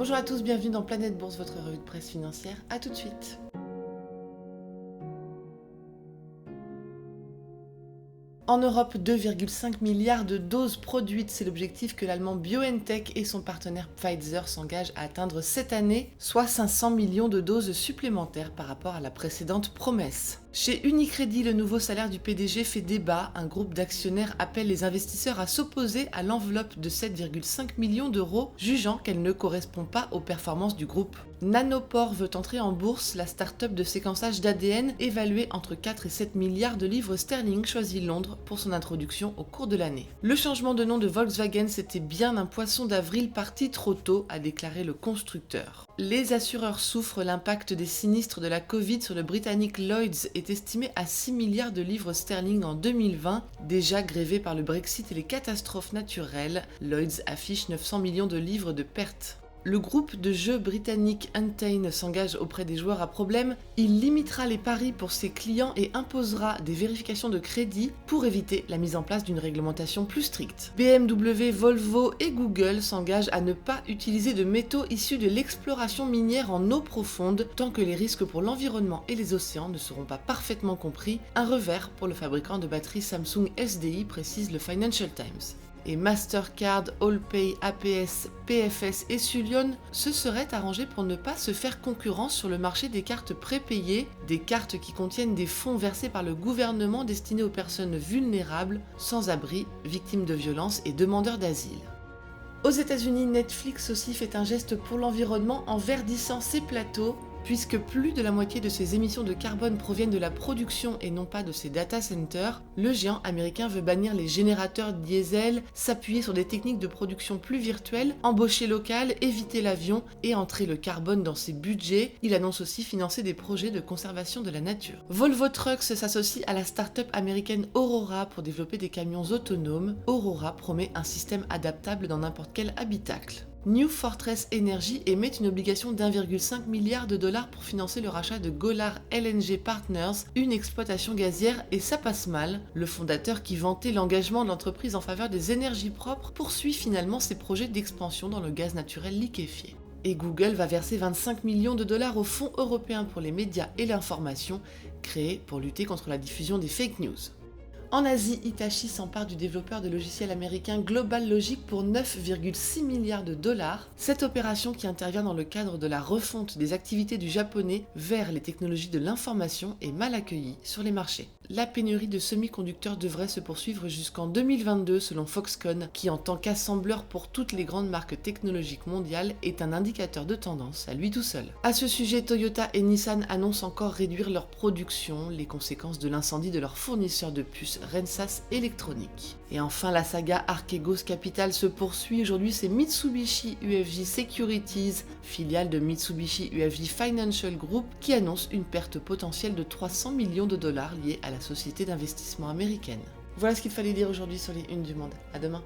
Bonjour à tous, bienvenue dans Planète Bourse, votre revue de presse financière. A tout de suite. En Europe, 2,5 milliards de doses produites, c'est l'objectif que l'allemand BioNTech et son partenaire Pfizer s'engagent à atteindre cette année, soit 500 millions de doses supplémentaires par rapport à la précédente promesse. Chez Unicredit, le nouveau salaire du PDG fait débat. Un groupe d'actionnaires appelle les investisseurs à s'opposer à l'enveloppe de 7,5 millions d'euros, jugeant qu'elle ne correspond pas aux performances du groupe. Nanopore veut entrer en bourse. La start-up de séquençage d'ADN, évaluée entre 4 et 7 milliards de livres sterling, choisit Londres pour son introduction au cours de l'année. Le changement de nom de Volkswagen, c'était bien un poisson d'avril parti trop tôt, a déclaré le constructeur. Les assureurs souffrent. L'impact des sinistres de la Covid sur le britannique Lloyds est estimé à 6 milliards de livres sterling en 2020. Déjà grévé par le Brexit et les catastrophes naturelles, Lloyds affiche 900 millions de livres de pertes. Le groupe de jeux britannique Entain s'engage auprès des joueurs à problème. Il limitera les paris pour ses clients et imposera des vérifications de crédit pour éviter la mise en place d'une réglementation plus stricte. BMW, Volvo et Google s'engagent à ne pas utiliser de métaux issus de l'exploration minière en eau profonde tant que les risques pour l'environnement et les océans ne seront pas parfaitement compris. Un revers pour le fabricant de batteries Samsung SDI, précise le Financial Times. Et Mastercard, Allpay, APS, PFS et Sulion se seraient arrangés pour ne pas se faire concurrence sur le marché des cartes prépayées, des cartes qui contiennent des fonds versés par le gouvernement destinés aux personnes vulnérables, sans abri, victimes de violences et demandeurs d'asile. Aux États-Unis, Netflix aussi fait un geste pour l'environnement en verdissant ses plateaux. Puisque plus de la moitié de ses émissions de carbone proviennent de la production et non pas de ses data centers, le géant américain veut bannir les générateurs diesel, s'appuyer sur des techniques de production plus virtuelles, embaucher local, éviter l'avion et entrer le carbone dans ses budgets. Il annonce aussi financer des projets de conservation de la nature. Volvo Trucks s'associe à la start-up américaine Aurora pour développer des camions autonomes. Aurora promet un système adaptable dans n'importe quel habitacle. New Fortress Energy émet une obligation d'1,5 milliard de dollars pour financer le rachat de Golar LNG Partners, une exploitation gazière, et ça passe mal. Le fondateur, qui vantait l'engagement de l'entreprise en faveur des énergies propres, poursuit finalement ses projets d'expansion dans le gaz naturel liquéfié. Et Google va verser 25 millions de dollars au Fonds européen pour les médias et l'information, créé pour lutter contre la diffusion des fake news. En Asie, Hitachi s'empare du développeur de logiciels américain Global Logic pour 9,6 milliards de dollars. Cette opération, qui intervient dans le cadre de la refonte des activités du japonais vers les technologies de l'information, est mal accueillie sur les marchés. La pénurie de semi-conducteurs devrait se poursuivre jusqu'en 2022 selon Foxconn, qui en tant qu'assembleur pour toutes les grandes marques technologiques mondiales est un indicateur de tendance à lui tout seul. À ce sujet, Toyota et Nissan annoncent encore réduire leur production, les conséquences de l'incendie de leur fournisseur de puces Renesas Electronics. Et enfin, la saga Archegos Capital se poursuit. Aujourd'hui, c'est Mitsubishi UFJ Securities, filiale de Mitsubishi UFJ Financial Group, qui annonce une perte potentielle de 300 millions de dollars liée à la société d'investissement américaine. Voilà ce qu'il fallait dire aujourd'hui sur les unes du Monde. À demain.